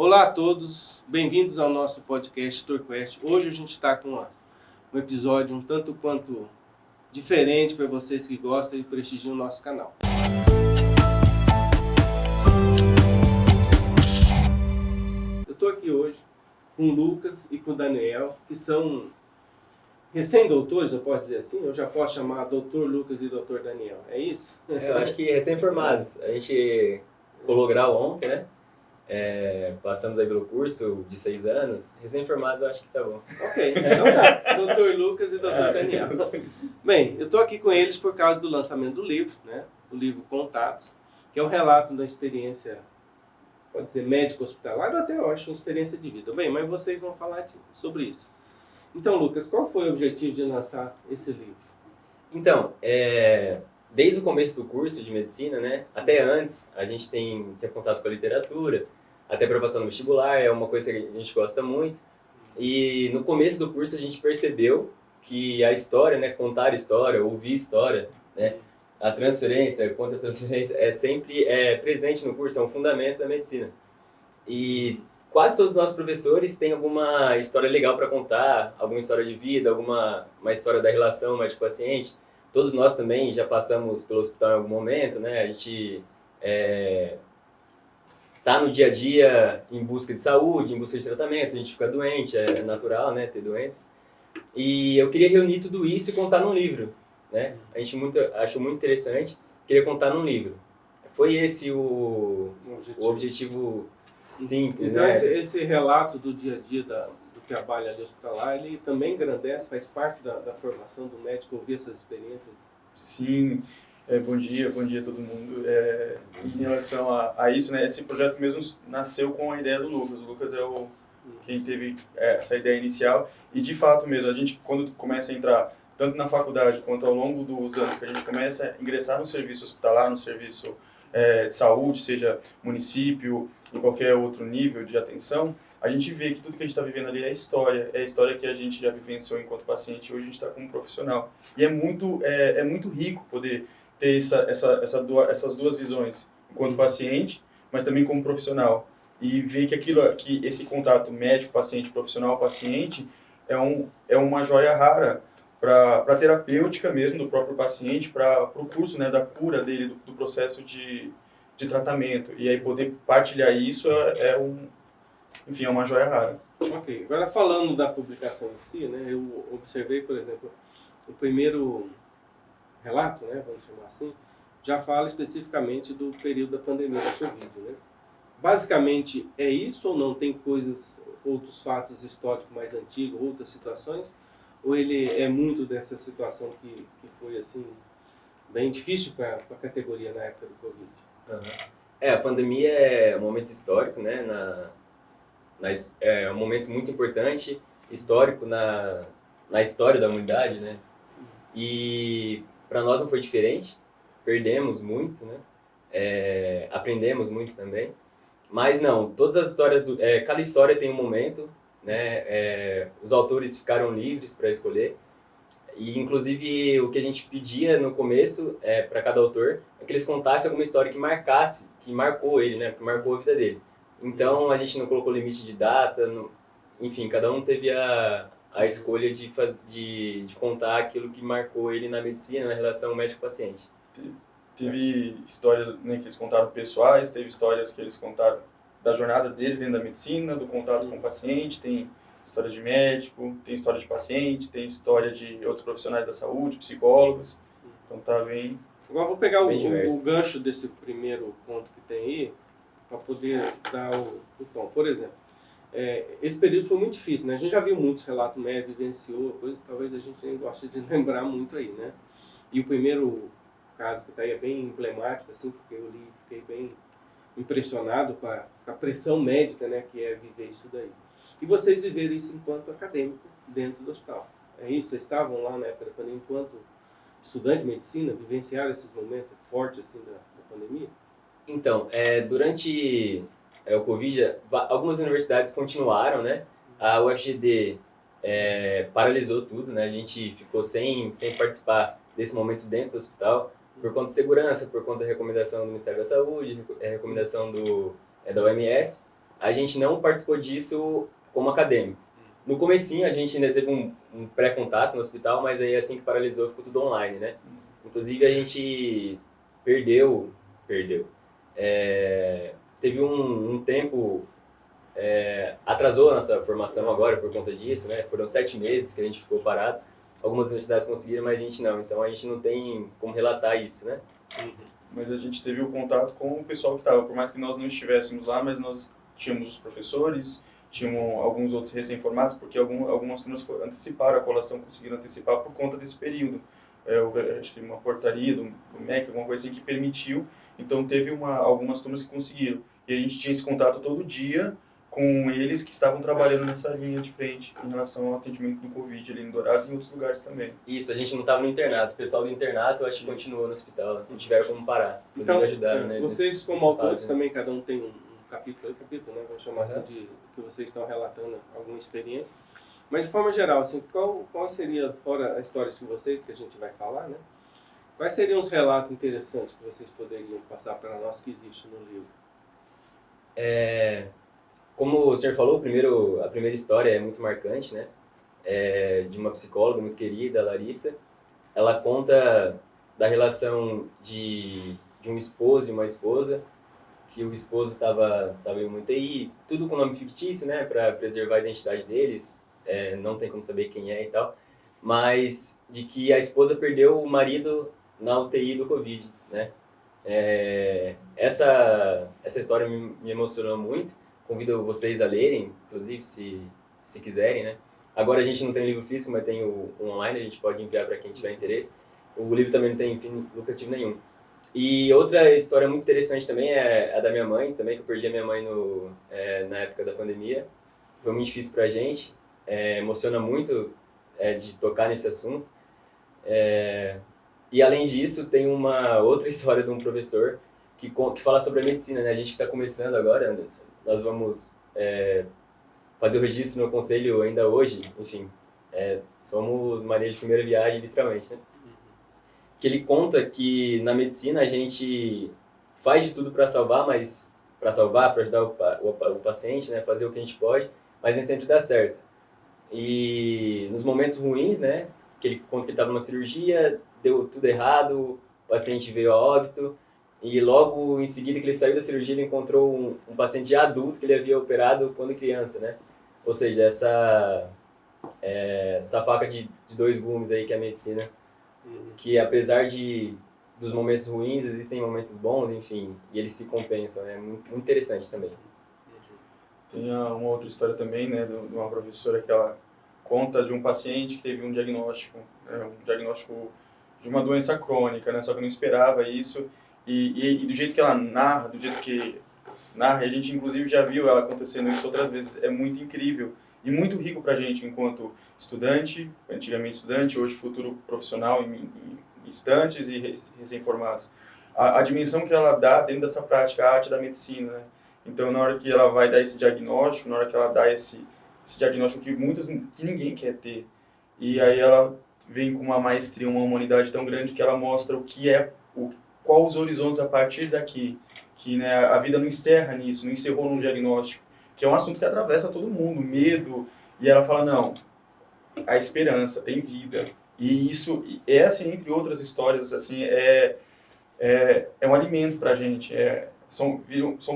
Olá a todos, bem-vindos ao nosso podcast TourQuest. Hoje a gente está com um episódio um tanto quanto diferente para vocês que gostam e prestigiam o nosso canal. Eu estou aqui hoje com o Lucas e com o Daniel, que são recém-doutores, eu posso dizer assim? Eu já posso chamar Dr. Lucas e Dr. Daniel, é isso? Eu acho que recém-formados. A gente colou grau ontem, né? Passamos aí pelo curso de 6 anos. Recém-formados eu acho que tá bom. Ok, então tá. Dr. Lucas e Dr. Daniel. Bem, eu estou aqui com eles por causa do lançamento do livro, né? O livro Contatos, que é um relato da experiência, pode ser médico-hospitalar, ou até eu acho uma experiência de vida. Bem, mas vocês vão falar sobre isso. Então, Lucas, qual foi o objetivo de lançar esse livro? Então, desde o começo do curso de medicina, né? Até antes, a gente tem contato com a literatura, até para passar no vestibular, é uma coisa que a gente gosta muito. E no começo do curso a gente percebeu que a história, né? Contar história, ouvir história, né? A transferência, a contra-transferência é sempre presente no curso, é um fundamento da medicina. E quase todos os nossos professores têm alguma história legal para contar, alguma história de vida, uma história da relação médico-paciente. Todos nós também já passamos pelo hospital em algum momento, né? A gente tá no dia a dia em busca de saúde, em busca de tratamento, a gente fica doente, é natural, né? Ter doenças. E eu queria reunir tudo isso e contar num livro, né? A gente achou muito interessante, queria contar num livro. Foi esse o objetivo simples, então, né? Esse relato do dia a dia do trabalho ali hospitalar, ele também engrandece, faz parte da formação do médico, ouvir essas experiências? Sim, bom dia a todo mundo. Em relação a isso, né, esse projeto mesmo nasceu com a ideia do Lucas. O Lucas é quem teve essa ideia inicial e, de fato mesmo, a gente, quando começa a entrar, tanto na faculdade quanto ao longo dos anos, que a gente começa a ingressar no serviço hospitalar, no serviço de saúde, seja município, em qualquer outro nível de atenção, a gente vê que tudo que a gente está vivendo ali é a história que a gente já vivenciou enquanto paciente e hoje a gente está como profissional. E é muito rico poder ter essas duas visões, enquanto paciente, mas também como profissional. E ver que esse contato médico-paciente, profissional-paciente, é uma joia rara para a terapêutica mesmo do próprio paciente, para o curso, né, da cura dele, do processo de tratamento. E aí poder partilhar isso enfim, é uma joia rara. Ok, agora falando da publicação em si, né, eu observei, por exemplo, o primeiro relato, né, vamos chamar assim, já fala especificamente do período da pandemia da Covid, né? Basicamente é isso ou não? Tem outros fatos históricos mais antigos, outras situações? Ou ele é muito dessa situação que foi assim bem difícil para a categoria na época do Covid? A pandemia é um momento histórico, né? É um momento muito importante, histórico na história da humanidade, né? E para nós não foi diferente, perdemos muito, né? Aprendemos muito também. Mas não, todas as histórias, cada história tem um momento, né? Os autores ficaram livres para escolher. E, inclusive, o que a gente pedia no começo para cada autor é que eles contassem alguma história que marcou ele, né? Que marcou a vida dele. Então, a gente não colocou limite de data, enfim, cada um teve a escolha de contar aquilo que marcou ele na medicina, na relação médico-paciente. Teve histórias, né, que eles contaram pessoais, teve histórias que eles contaram da jornada deles dentro da medicina, do contato com o paciente, tem história de médico, tem história de paciente, tem história de outros profissionais da saúde, psicólogos. Então tá bem. Agora vou pegar o gancho desse primeiro ponto que tem aí, para poder dar o tom. Por exemplo, esse período foi muito difícil, né? A gente já viu muitos relatos médicos, vivenciou coisas que talvez a gente nem goste de lembrar muito aí, né? E o primeiro caso que está aí é bem emblemático, assim, porque eu li e fiquei bem impressionado com a pressão médica, né, que é viver isso daí. E vocês viveram isso enquanto acadêmico dentro do hospital. É isso? Vocês estavam lá na época da pandemia enquanto estudante de medicina, vivenciaram esses momentos fortes assim, da pandemia? Então, durante o Covid, algumas universidades continuaram, né? A UFGD paralisou tudo, né? A gente ficou sem participar desse momento dentro do hospital, por conta de segurança, por conta da recomendação do Ministério da Saúde, recomendação da OMS. a gente não participou disso como acadêmico. No comecinho, a gente ainda teve um pré-contato no hospital, mas aí assim que paralisou, ficou tudo online, né? Inclusive, a gente perdeu. Teve um tempo, atrasou a nossa formação agora por conta disso, né? Foram 7 meses que a gente ficou parado. Algumas universidades conseguiram, mas a gente não. Então, a gente não tem como relatar isso, né? Mas a gente teve o contato com o pessoal que estava, por mais que nós não estivéssemos lá, mas nós tínhamos os professores, tinham alguns outros recém-formados, porque algumas turmas anteciparam a colação, conseguiram antecipar por conta desse período. Acho que uma portaria do MEC, alguma coisa assim, que permitiu. Então, teve algumas turmas que conseguiram. E a gente tinha esse contato todo dia com eles que estavam trabalhando nessa linha de frente em relação ao atendimento do Covid ali em Dourados e em outros lugares também. Isso, a gente não estava no internato. O pessoal do internato, eu acho que continuou no hospital. Não tiveram como parar. Então, ajudaram, né? Vocês, como autores, também, cada um tem um capítulo, né? Vamos chamar assim de que vocês estão relatando alguma experiência. Mas, de forma geral, assim, qual seria, fora a história de vocês, que a gente vai falar, né? Quais seriam os relatos interessantes que vocês poderiam passar para nós que existe no livro? Como o senhor falou, a primeira história é muito marcante, né? De uma psicóloga muito querida, a Larissa. Ela conta da relação de um esposo e uma esposa, que o esposo estava em UTI, tudo com nome fictício, né? Para preservar a identidade deles, não tem como saber quem é e tal. Mas de que a esposa perdeu o marido na UTI do Covid, né? Essa história me emocionou muito. Convido vocês a lerem, inclusive, se quiserem, né? Agora a gente não tem livro físico, mas tem o online, a gente pode enviar para quem tiver interesse. O livro também não tem fim lucrativo nenhum. E outra história muito interessante também é a da minha mãe, também, que eu perdi a minha mãe na época da pandemia. Foi muito difícil pra gente, emociona muito de tocar nesse assunto. E além disso, tem uma outra história de um professor que fala sobre a medicina, né? A gente que está começando agora, nós vamos fazer o registro no conselho ainda hoje, enfim, somos marinheiros de primeira viagem, literalmente, né? Que ele conta que na medicina a gente faz de tudo para salvar, para ajudar o paciente, né? Fazer o que a gente pode, mas nem sempre dá certo. E nos momentos ruins, né? Que ele conta que ele estava numa cirurgia, deu tudo errado, o paciente veio a óbito, e logo em seguida que ele saiu da cirurgia, ele encontrou um paciente já adulto que ele havia operado quando criança, né? Ou seja, essa faca de 2 gumes aí que é a medicina, que apesar dos momentos ruins, existem momentos bons, enfim, e eles se compensam, é muito interessante também. Tem uma outra história também, né, de uma professora que ela conta de um paciente que teve um diagnóstico de uma doença crônica, né, só que não esperava isso, e do jeito que ela narra, a gente inclusive já viu ela acontecendo isso outras vezes, é muito incrível e muito rico pra gente enquanto estudante, antigamente estudante, hoje futuro profissional em estudantes e recém-formados. A dimensão que ela dá dentro dessa prática, a arte da medicina, né? Então, na hora que ela vai dar esse diagnóstico, na hora que ela dá esse diagnóstico que ninguém quer ter, e aí ela vem com uma maestria, uma humanidade tão grande que ela mostra qual os horizontes a partir daqui, que né, a vida não encerra nisso, não encerrou num diagnóstico, que é um assunto que atravessa todo mundo, medo, e ela fala, não, a esperança, tem vida. E isso, assim, entre outras histórias, assim, é um alimento para a gente, são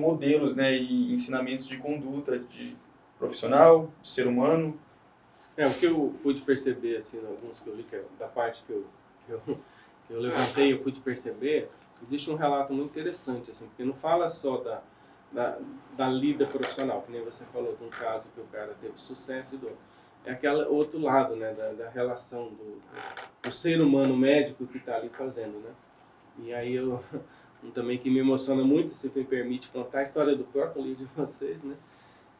modelos, né, e ensinamentos de conduta, de profissional, de ser humano. O que eu pude perceber, assim, alguns que eu li, que da parte que eu levantei, eu pude perceber, existe um relato muito interessante, assim, porque não fala só da lida profissional, que nem você falou de um caso que o cara teve sucesso e dor. É aquele outro lado, né, da relação do ser humano médico que está ali fazendo, né? E aí também que me emociona muito, se me permite contar a história do próprio livro de vocês, né?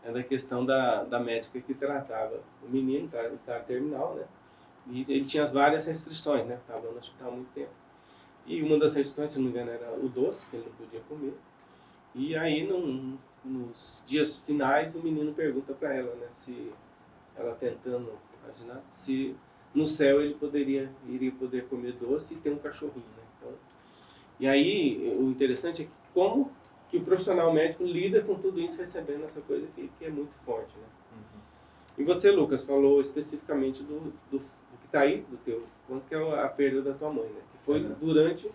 É da questão da médica que tratava o menino, tá, estava terminal, né? E ele tinha várias restrições, né? Estava no hospital há muito tempo. E uma das restrições, se não me engano, era o doce, que ele não podia comer. E aí, nos dias finais, o menino pergunta para ela, né? Se ela tentando imaginar, se no céu ele iria poder comer doce e ter um cachorrinho, né? Então, e aí, o interessante é que como que o profissional médico lida com tudo isso, recebendo essa coisa que é muito forte, né? E você, Lucas, falou especificamente do que está aí, do teu, quanto que é a perda da tua mãe, né? Que foi durante,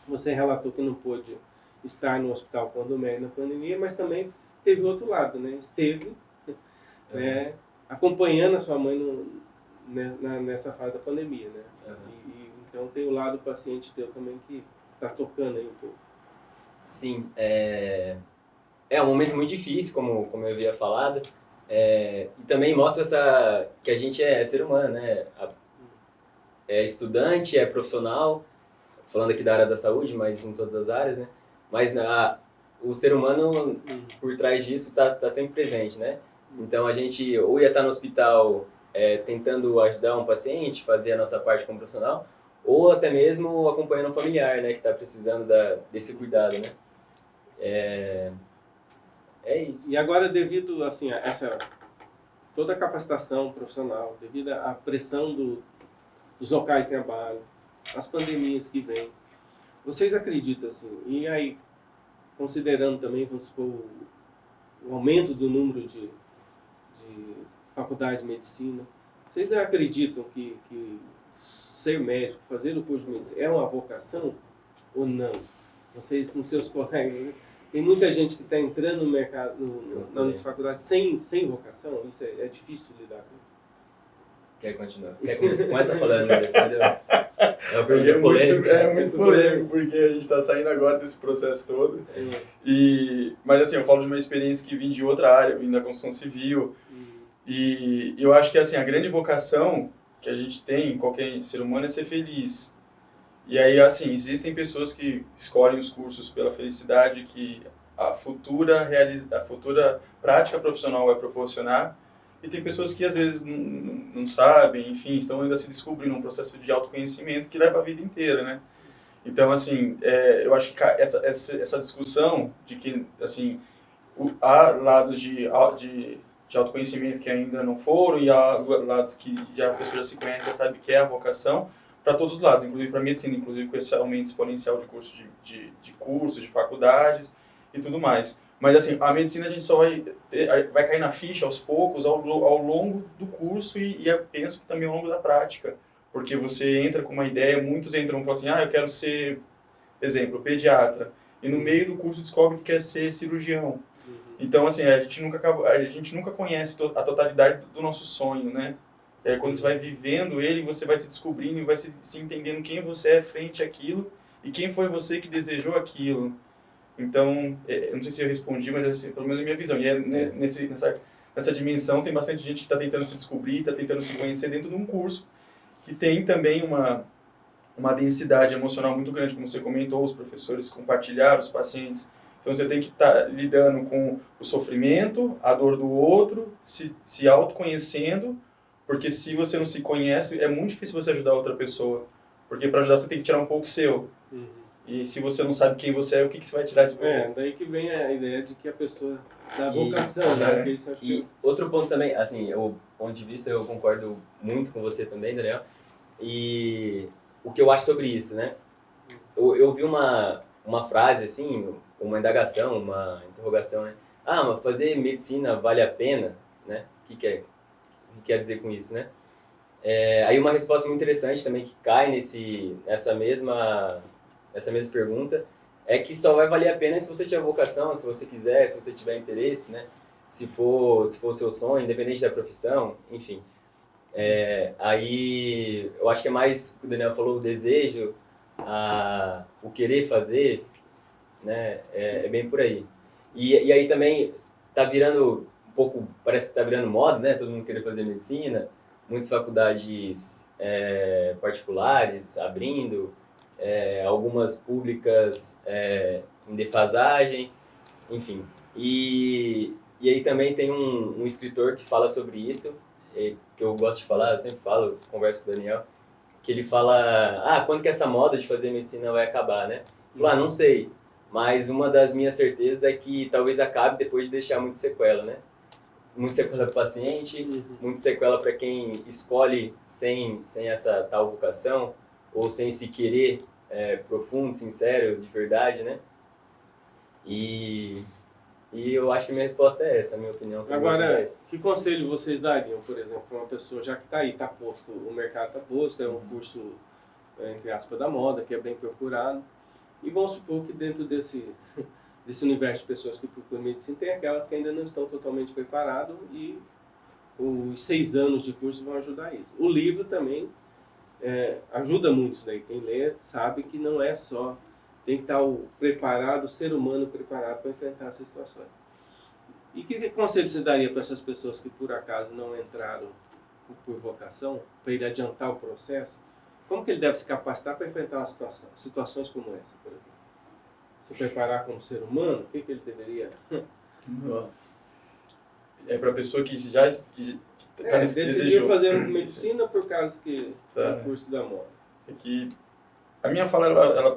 você relatou que não pôde estar no hospital quando o médico na pandemia, mas também teve o outro lado, né? Esteve, né, acompanhando a sua mãe nessa fase da pandemia, né? Então tem o lado paciente teu também que está tocando aí um pouco. Sim, é um momento muito difícil, como eu havia falado, e também mostra que a gente é ser humano, né? É estudante, é profissional, falando aqui da área da saúde, mas em todas as áreas, né? Mas o ser humano, por trás disso, está sempre presente, né? Então a gente ou ia estar no hospital tentando ajudar um paciente, fazer a nossa parte como profissional, ou até mesmo acompanhando um familiar, né? Que está precisando desse cuidado, né? É isso. E agora, devido assim, a toda a capacitação profissional, devido à pressão dos locais de trabalho, as pandemias que vêm, vocês acreditam assim, e aí, considerando também, vamos supor, o aumento do número de faculdades de medicina, vocês acreditam que ser médico, fazer o curso de medicina, é uma vocação ou não? Vocês, com seus colegas, tem muita gente que está entrando no mercado, na faculdade sem vocação, isso é difícil lidar com. Quer continuar? Começa falando, né? Depois eu perdi a polêmica. É muito polêmico, porque a gente está saindo agora desse processo todo. Mas assim, eu falo de uma experiência que vim de outra área, vim da construção civil. E eu acho que assim, a grande vocação que a gente tem, qualquer ser humano, é ser feliz. E aí, assim, existem pessoas que escolhem os cursos pela felicidade que a futura prática profissional vai proporcionar. E tem pessoas que às vezes não sabem, enfim, estão ainda se descobrindo um processo de autoconhecimento que leva a vida inteira, né? Então, assim, eu acho que essa discussão de que, assim, há lados de autoconhecimento que ainda não foram e há lados que a pessoa já se conhece, já sabe que é a vocação, para todos os lados, inclusive para a medicina, inclusive com esse aumento exponencial de cursos, de cursos, de faculdades e tudo mais. Mas assim, a medicina a gente só vai cair na ficha aos poucos, ao longo do curso e eu penso que também ao longo da prática. Porque você entra com uma ideia, muitos entram e falam assim, eu quero ser, exemplo, pediatra. E no meio do curso descobre que quer ser cirurgião. Então, assim, a gente nunca conhece a totalidade do nosso sonho, né? Quando você vai vivendo ele, você vai se descobrindo e vai se entendendo quem você é frente àquilo e quem foi você que desejou aquilo. Então, eu não sei se eu respondi, mas assim, pelo menos a minha visão. E nessa dimensão tem bastante gente que está tentando se descobrir, está tentando se conhecer dentro de um curso que tem também uma densidade emocional muito grande, como você comentou, os professores compartilharam, os pacientes. Então, você tem que estar lidando com o sofrimento, a dor do outro, se autoconhecendo, porque se você não se conhece, é muito difícil você ajudar outra pessoa. Porque para ajudar, você tem que tirar um pouco seu. E se você não sabe quem você é, o que você vai tirar de você? Daí que vem a ideia de que a pessoa dá vocação, né? Outro ponto também, assim, o ponto de vista, eu concordo muito com você também, Daniel. E o que eu acho sobre isso, né? Eu vi uma frase, assim, uma indagação, uma interrogação, né? Mas fazer medicina vale a pena, né? O que quer dizer com isso, né? Aí uma resposta muito interessante também que cai nessa mesma pergunta é que só vai valer a pena se você tiver vocação, se você quiser, se você tiver interesse, né? Se for o seu sonho, independente da profissão, enfim. Aí eu acho que é mais o que o Daniel falou, o desejo, o querer fazer, né? É bem por aí. E aí também tá virando um pouco, parece que tá virando moda, né? Todo mundo querer fazer medicina, muitas faculdades particulares abrindo, algumas públicas em defasagem, enfim. E aí também tem um escritor que fala sobre isso, que eu gosto de falar, eu sempre falo, converso com o Daniel, que ele fala, quando que essa moda de fazer medicina vai acabar, né? Fala, não sei, mas uma das minhas certezas é que talvez acabe depois de deixar muita sequela, né? Muita sequela para o paciente, muita sequela para quem escolhe sem essa tal vocação, ou sem se querer profundo, sincero, de verdade, né? E eu acho que minha resposta é essa, a minha opinião sobre Agora, essa. que conselho vocês dariam, por exemplo, para uma pessoa, já que está aí, está posto, o mercado está posto, é um curso, entre aspas, da moda, que é bem procurado, e vamos supor que dentro desse universo de pessoas que procuram medicina, tem aquelas que ainda não estão totalmente preparadas e os 6 anos de curso vão ajudar isso. O livro também ajuda muito isso daí. Quem lê sabe que não é só, tem que estar preparado, o ser humano preparado para enfrentar essas situações. E que conselho você daria para essas pessoas que por acaso não entraram por vocação, para ele adiantar o processo? Como que ele deve se capacitar para enfrentar uma situações como essa, por exemplo? Se preparar como ser humano, o que ele deveria... É para a pessoa que já decidiu fazer medicina por causa que é o curso da moda. É que a minha fala,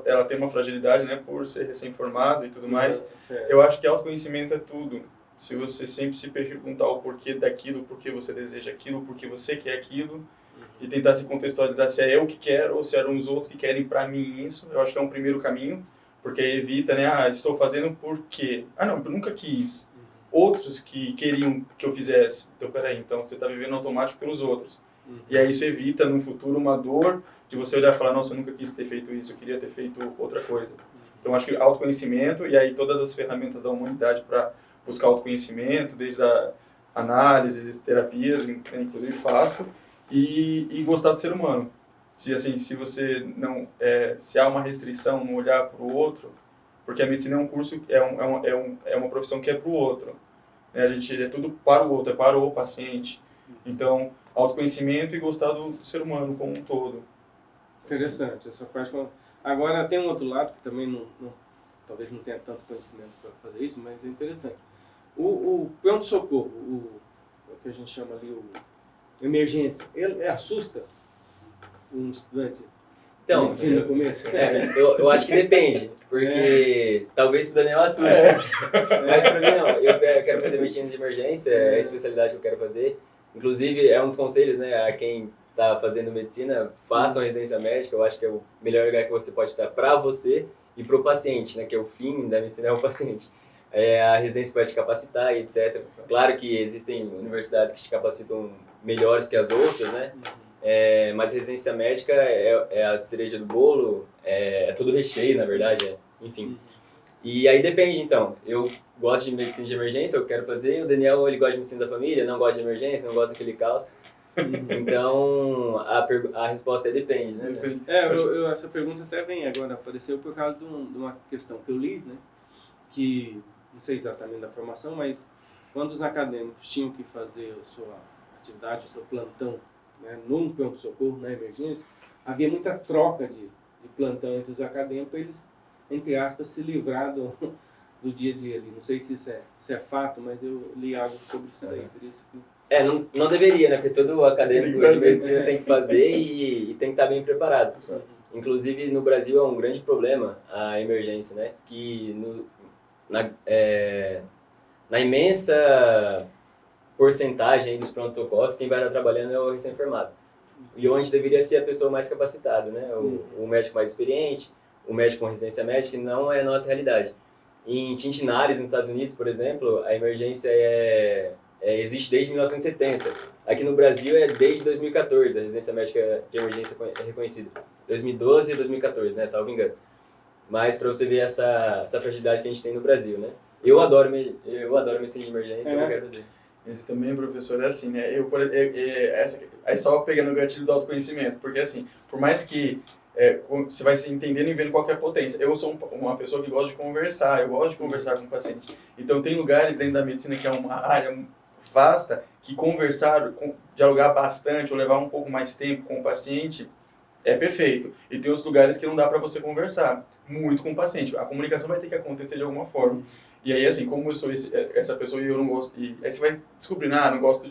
ela tem uma fragilidade, né, por ser recém-formado e tudo mais. Eu acho que autoconhecimento é tudo. Se você sempre se perguntar o porquê daquilo, o porquê você deseja aquilo, o porquê você quer aquilo, e tentar se contextualizar se é eu que quero ou se eram os outros que querem para mim isso, eu acho que é um primeiro caminho, porque evita, né, estou fazendo por quê? Não, eu nunca quis. Outros que queriam que eu fizesse. Então, peraí, então você está vivendo automático pelos outros. E aí isso evita, no futuro, uma dor de você olhar e falar, nossa, eu nunca quis ter feito isso, eu queria ter feito outra coisa. Então, acho que autoconhecimento e aí todas as ferramentas da humanidade para buscar autoconhecimento, desde a análise, terapias, inclusive faço, e gostar do ser humano. Se você não, se há uma restrição no olhar para o outro, porque a medicina é um curso, é uma profissão que é para o outro. Né? A gente é tudo para o outro, é para o paciente. Então, autoconhecimento e gostar do ser humano como um todo. Interessante, essa parte. Agora, tem um outro lado que também talvez não tenha tanto conhecimento para fazer isso, mas é interessante. O pronto-socorro, o que a gente chama ali, o emergência, ele assusta um estudante? Então, no começo? Eu acho que depende, porque talvez o Daniel assuste, mas para mim não. Eu quero fazer medicina de emergência, é a especialidade que eu quero fazer. Inclusive, é um dos conselhos, né, a quem está fazendo medicina, faça uma residência médica. Eu acho que é o melhor lugar que você pode estar para você e para o paciente, né, que é o fim da medicina, é o paciente. A residência pode te capacitar e etc. Claro que existem universidades que te capacitam melhores que as outras, né? Mas a residência médica é a cereja do bolo, é todo recheio, na verdade, enfim. E aí depende, então. Eu gosto de medicina de emergência, eu quero fazer. O Daniel, ele gosta de medicina da família, não gosta de emergência, não gosta daquele caos. Então, a resposta é depende, né? Essa pergunta até vem agora, apareceu por causa de uma questão que eu li, né? Que, não sei exatamente da formação, mas quando os acadêmicos tinham que fazer a sua atividade, o seu plantão, né, num pronto-socorro, na emergência, havia muita troca de plantão entre os acadêmicos, eles, entre aspas, se livraram do dia a dia ali. Não sei se isso é fato, mas eu li algo sobre isso daí, por isso que... Não deveria, né? Porque todo acadêmico de medicina tem que fazer e tem que estar bem preparado. Inclusive, no Brasil é um grande problema a emergência, né? Que na imensa porcentagem dos pronto-socorros, quem vai estar trabalhando é o recém-formado. E onde deveria ser a pessoa mais capacitada, né? O médico mais experiente, o médico com residência médica, não é a nossa realidade. Em Cincinnati, nos Estados Unidos, por exemplo, a emergência existe desde 1970. Aqui no Brasil é desde 2014, a residência médica de emergência é reconhecida. 2012 e 2014, né? Salvo engano. Mas para você ver essa fragilidade que a gente tem no Brasil, né? Eu adoro medicina de emergência, eu quero fazer. Esse também, professor, é assim, né? Aí só pegando o gatilho do autoconhecimento, porque assim, por mais que você vai se entendendo e vendo qual que é a potência. Eu sou uma pessoa que gosta de conversar, eu gosto de conversar com o paciente. Então, tem lugares dentro da medicina que é uma área vasta, que dialogar bastante ou levar um pouco mais tempo com o paciente é perfeito. E tem outros lugares que não dá para você conversar muito com o paciente. A comunicação vai ter que acontecer de alguma forma. E aí, assim, como eu sou essa pessoa e eu não gosto... E aí você vai descobrindo, não gosto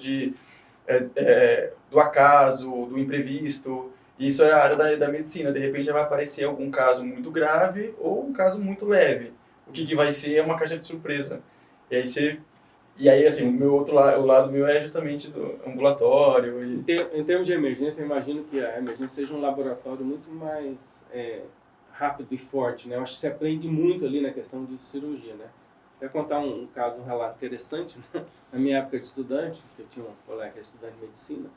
do acaso, do imprevisto. Isso é a área da medicina. De repente já vai aparecer algum caso muito grave ou um caso muito leve. O que vai ser é uma caixa de surpresa. E aí assim, o lado meu é justamente do ambulatório. Em termos de emergência, eu imagino que a emergência seja um laboratório muito mais rápido e forte, né? Eu acho que você aprende muito ali na questão de cirurgia, né? Vou contar um caso, um relato interessante, né? Na minha época de estudante, eu tinha um colega estudante de medicina,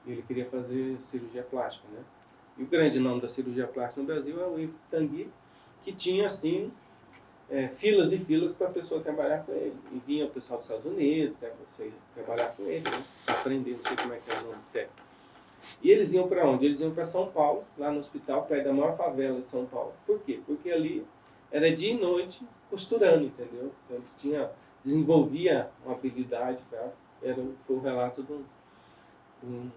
e ele queria fazer cirurgia plástica, né? E o grande nome da cirurgia plástica no Brasil é o Yves Tanguy, que tinha, assim, filas e filas para a pessoa trabalhar com ele. E vinha o pessoal dos Estados Unidos, né, você trabalhar com ele, né, aprender, não sei como é que é o nome técnico. E eles iam para onde? Eles iam para São Paulo, lá no hospital, perto da maior favela de São Paulo. Por quê? Porque ali era dia e noite costurando, entendeu? Então eles desenvolvia uma habilidade, tá? Foi o relato de um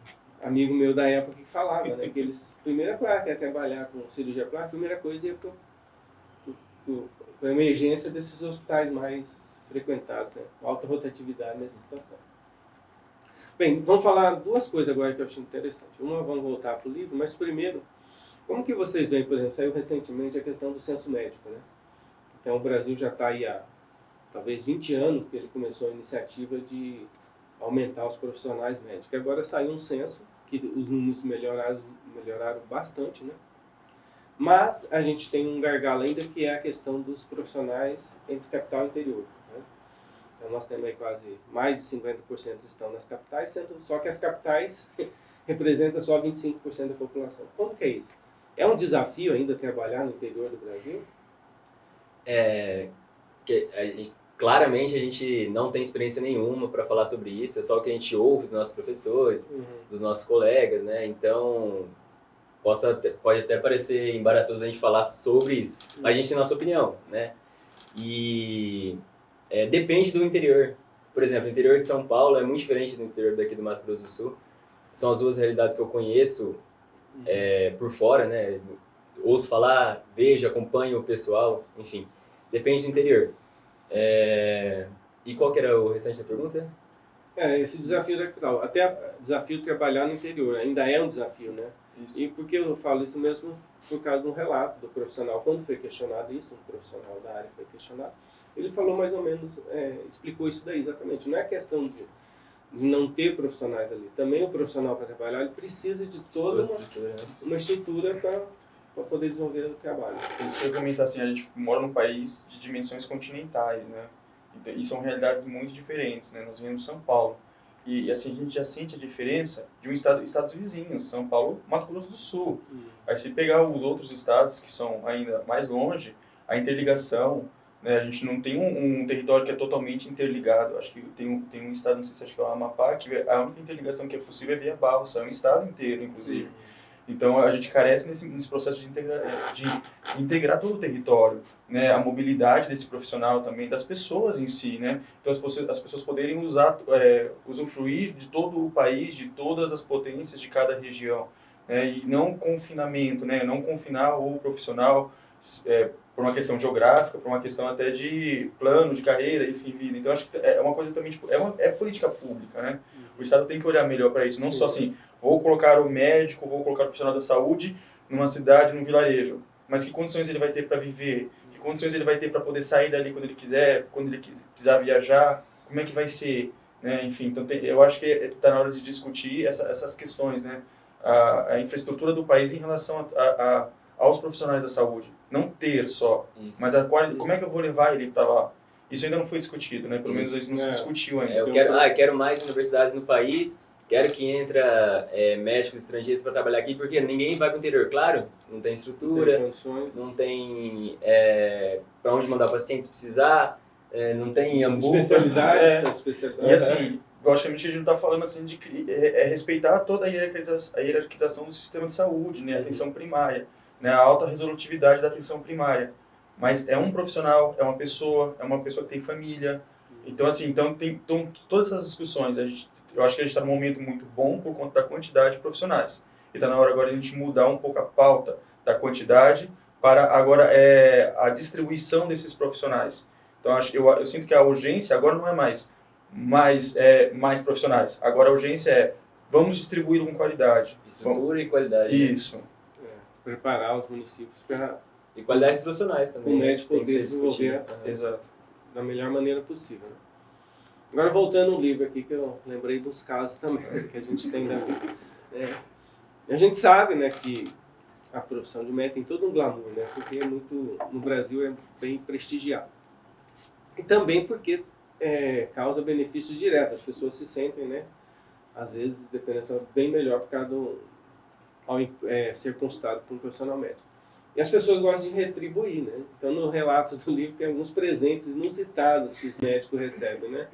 amigo meu da época que falava, né? Que eles, primeira coisa que é trabalhar com cirurgia plástica, a primeira coisa é a emergência desses hospitais mais frequentados, né? Alta rotatividade nessa situação. Bem, vamos falar duas coisas agora que eu achei interessante. Uma, vamos voltar para o livro, mas primeiro, como que vocês veem, por exemplo, saiu recentemente a questão do censo médico, né? Então o Brasil já está aí há talvez 20 anos que ele começou a iniciativa de aumentar os profissionais médicos. Agora saiu um censo, que os números melhoraram bastante, né? Mas a gente tem um gargalo ainda, que é a questão dos profissionais entre capital e interior, né? Então nós temos aí quase mais de 50% estão nas capitais, só que as capitais representam só 25% da população. Como que é isso? É um desafio ainda trabalhar no interior do Brasil? Claramente a gente não tem experiência nenhuma para falar sobre isso, é só o que a gente ouve dos nossos professores, dos nossos colegas, né? Então pode até parecer embaraçoso a gente falar sobre isso, mas a gente tem nossa opinião, né? E depende do interior. Por exemplo, o interior de São Paulo é muito diferente do interior daqui do Mato Grosso do Sul. São as duas realidades que eu conheço por fora, né? Ouço falar, vejo, acompanho o pessoal, enfim. Depende do interior. E qual que era o restante da pergunta? Esse desafio da capital. Até desafio de trabalhar no interior. Ainda é um desafio, né? Isso. E por que eu falo isso mesmo? Por causa de um relato do profissional. Quando foi questionado isso, um profissional da área foi questionado, ele falou mais ou menos, explicou isso daí exatamente. Não é questão de não ter profissionais ali. Também o profissional para trabalhar, ele precisa de toda uma estrutura para poder desenvolver o trabalho. Isso que eu comentar assim, a gente mora num país de dimensões continentais, né? E são realidades muito diferentes, né? Nós vivemos em São Paulo. E assim, a gente já sente a diferença de estados vizinhos, São Paulo, Mato Grosso do Sul. Aí se pegar os outros estados que são ainda mais longe, a interligação, né? A gente não tem um território que é totalmente interligado. Acho que tem um estado, não sei se acho que é o Amapá, que a única interligação que é possível é via balsa, é um estado inteiro, inclusive. Então, a gente carece nesse processo de integrar todo o território, né? A mobilidade desse profissional também, das pessoas em si, né? Então, as pessoas poderem usufruir de todo o país, de todas as potências de cada região, né? E não confinamento, né? Não confinar o profissional por uma questão geográfica, por uma questão até de plano, de carreira, enfim, vida. Então, acho que é uma coisa também, tipo, é política pública, né? O Estado tem que olhar melhor para isso, não só assim, vou colocar o médico, vou colocar o profissional da saúde numa cidade, num vilarejo. Mas que condições ele vai ter para viver? Que condições ele vai ter para poder sair dali quando ele quiser, quando ele precisar viajar? Como é que vai ser? Né? Enfim, então eu acho que está na hora de discutir essas questões, né? A infraestrutura do país em relação aos profissionais da saúde. Não ter só, isso. Mas como é que eu vou levar ele para lá? Isso ainda não foi discutido, né? Pelo menos isso não se discutiu ainda. Eu quero mais universidades no país. Quero que entra médicos estrangeiros para trabalhar aqui, porque ninguém vai para o interior, claro, não tem estrutura, não tem para onde mandar pacientes precisar, não tem especialidades. E assim, logicamente a gente não está falando assim de respeitar toda a hierarquização do sistema de saúde, né, a atenção primária, né, a alta resolutividade da atenção primária. Mas é um profissional, é uma pessoa que tem família. Então assim, tem todas essas discussões, eu acho que a gente está num momento muito bom por conta da quantidade de profissionais. E está na hora agora de a gente mudar um pouco a pauta da quantidade para agora a distribuição desses profissionais. Então eu sinto que a urgência agora não é mais profissionais. Agora a urgência é vamos distribuir com qualidade. Estrutura e qualidade. Isso. Né? Preparar os municípios para... E qualidade dos profissionais também. O médico poder desenvolver da melhor maneira possível. Né? Agora, voltando no livro aqui, que eu lembrei dos casos também que a gente tem da vida. A gente sabe, né, que a profissão de médico tem todo um glamour, né? Porque é muito, no Brasil é bem prestigiado. E também porque causa benefícios diretos, as pessoas se sentem, né? Às vezes, dependendo, bem melhor por causa ao ser consultado por um profissional médico. E as pessoas gostam de retribuir, né? Então, no relato do livro tem alguns presentes inusitados que os médicos recebem, né?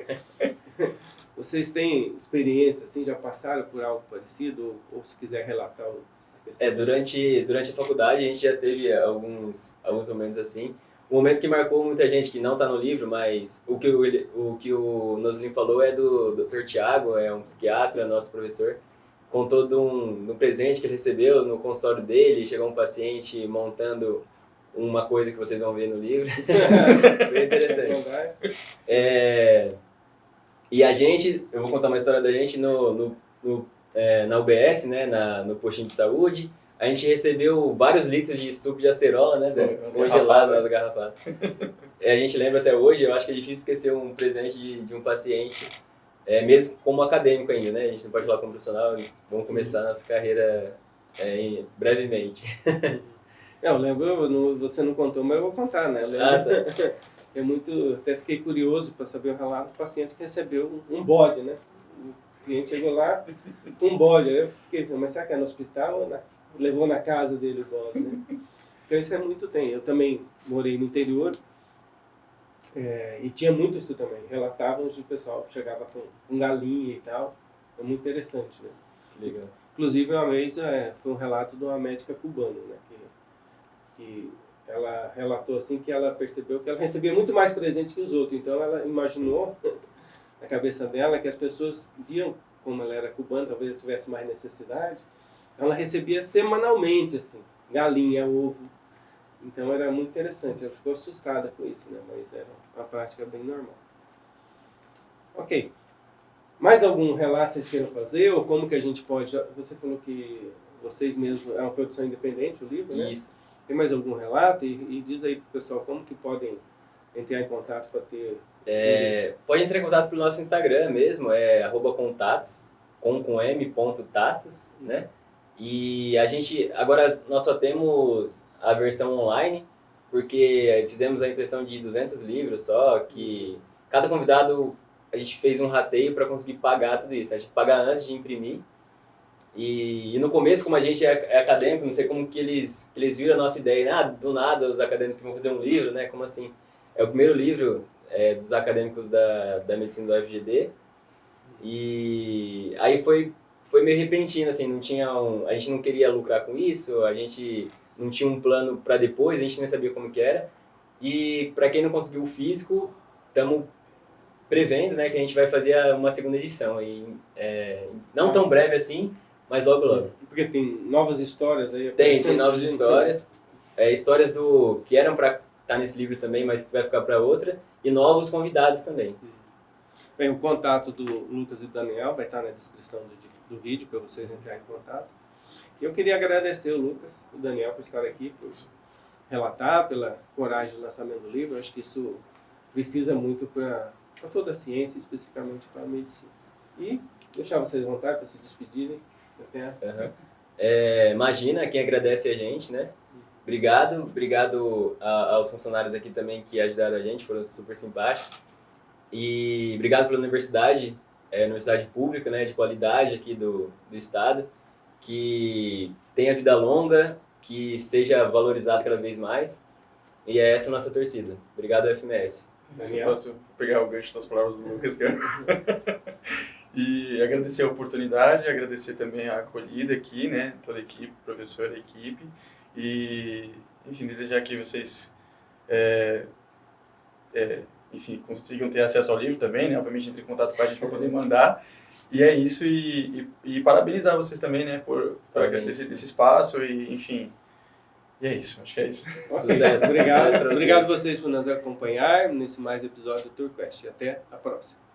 Vocês têm experiência, assim, já passaram por algo parecido? Ou se quiser relatar a questão? Durante a faculdade a gente já teve alguns momentos assim. Um momento que marcou muita gente, que não está no livro, mas o que o Noslin falou é do Dr. Tiago, é um psiquiatra, nosso professor. Contou de um presente que ele recebeu no consultório dele, chegou um paciente montando uma coisa que vocês vão ver no livro. Bem interessante. E a gente, eu vou contar uma história da gente na UBS, né, no postinho de saúde. A gente recebeu vários litros de suco de acerola, né, congelado lá do garrafado. A gente lembra até hoje, eu acho que é difícil esquecer um presente de um paciente, mesmo como acadêmico ainda, né, a gente não pode falar como profissional, vamos começar a nossa carreira brevemente. Eu lembro, você não contou, mas eu vou contar, né? Eu lembro, tá. Até fiquei curioso para saber o relato do paciente que recebeu um bode, né? O cliente chegou lá, um bode. Aí eu fiquei, mas será que é no hospital ou levou na casa dele o bode, né? Então isso tem. Eu também morei no interior e tinha muito isso também. Relatavam que o pessoal chegava com galinha e tal. É muito interessante, né? Legal. Inclusive, uma vez foi um relato de uma médica cubana, né? Que ela relatou assim que ela percebeu que ela recebia muito mais presente que os outros. Então ela imaginou na cabeça dela que as pessoas viam como ela era cubana, talvez ela tivesse mais necessidade. Ela recebia semanalmente, assim, galinha, ovo. Então era muito interessante. Ela ficou assustada com isso, né? Mas era uma prática bem normal. Ok. Mais algum relato vocês queiram fazer? Ou como que a gente pode... Você falou que vocês mesmos... É uma produção independente o livro, né? Isso. Tem mais algum relato? E diz aí pro pessoal como que podem entrar em contato para ter... Pode entrar em contato pelo nosso Instagram mesmo, @contatos, com m.tatos, né? E a gente, agora nós só temos a versão online, porque fizemos a impressão de 200 livros só, que cada convidado, a gente fez um rateio para conseguir pagar tudo isso, né? A gente paga antes de imprimir. E no começo, como a gente é acadêmico, não sei como que eles viram a nossa ideia, né? Do nada os acadêmicos vão fazer um livro, né? Como assim? É o primeiro livro dos acadêmicos da medicina do UFGD. E aí foi meio repentino, assim, a gente não queria lucrar com isso, a gente não tinha um plano para depois, a gente nem sabia como que era. E para quem não conseguiu o físico, estamos prevendo, né, que a gente vai fazer uma segunda edição. E, não tão breve assim, mas logo logo. Porque tem novas histórias aí? Tem novas histórias. Histórias que eram para estar nesse livro também, mas que vai ficar para outra. E novos convidados também. Bem, o contato do Lucas e do Daniel vai estar na descrição do vídeo para vocês entrarem em contato. E eu queria agradecer o Lucas e o Daniel por estar aqui, por relatar, pela coragem do lançamento do livro. Eu acho que isso precisa muito para toda a ciência, especificamente para a medicina. E deixar vocês à vontade para se despedirem. Imagina, quem agradece a gente, né? Obrigado aos funcionários aqui também que ajudaram a gente, foram super simpáticos. E obrigado pela universidade pública, né, de qualidade aqui do estado, que tenha vida longa, que seja valorizado cada vez mais. E é essa a nossa torcida. Obrigado, FMS. Se eu posso pegar o gancho das palavras do Lucas, e agradecer a oportunidade, agradecer também a acolhida aqui, né, toda a equipe, professor, a equipe, e, enfim, desejar que vocês, enfim, consigam ter acesso ao livro também, né, obviamente entre em contato com a gente para poder mandar, e é isso, e parabenizar vocês também, né, por esse espaço, e, enfim, e é isso, acho que é isso. Sucesso. Obrigado a vocês por nos acompanhar nesse mais episódio do TourQuest. Até a próxima.